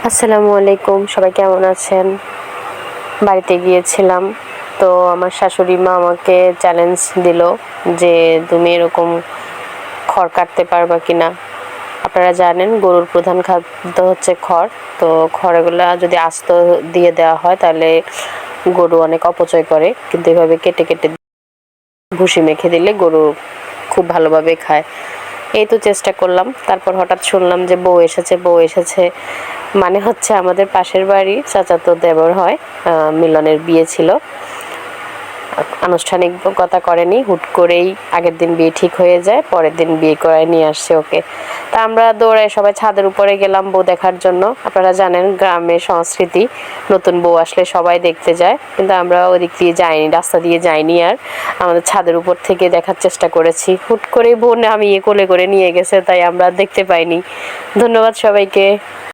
আসসালামু আলাইকুম, সবাই কেমন আছেন? বাড়িতে গিয়েছিলাম, তো আমার শাশুড়ি মা আমাকে চ্যালেঞ্জ দিল যে তুমি এরকম খড় কাটতে পারবা কিনা। আপনারা জানেন গরুর প্রধান খাদ্য হচ্ছে খড়। তো খড়গুলা যদি আস্ত দিয়ে দেওয়া হয় তাহলে গরু অনেক অপচয় করে, কিন্তু এভাবে কেটে কেটে ভুসি মেখে দিলে গরু খুব ভালোভাবে খায়। এই তো চেষ্টা করলাম, তারপর হঠাৎ শুনলাম যে বউ এসেছে। মানে হচ্ছে আমাদের পাশের বাড়ি চাচাতো দেবর হয়, মিলনের বিয়ে ছিল। আনুষ্ঠানিকতা করেনি, হুট করেই আগের দিন বিয়ে ঠিক হয়ে যায়, পরের দিন বিয়ে করায় নিয়ে আসছে ওকে। তা আমরা দৌড়ায় সবাই ছাদের উপরে গেলাম বউ দেখার জন্য। আপনারা জানেন গ্রামের সংস্কৃতি, নতুন বউ আসলে সবাই দেখতে যায়, কিন্তু আমরা ওদিক দিয়ে যাইনি, রাস্তা দিয়ে যাইনি। আর আমাদের ছাদের উপর থেকে দেখার চেষ্টা করেছি, হুট করেই বউ নামিয়ে কোলে করে নিয়ে গেছে, তাই আমরা দেখতে পাইনি। ধন্যবাদ সবাইকে।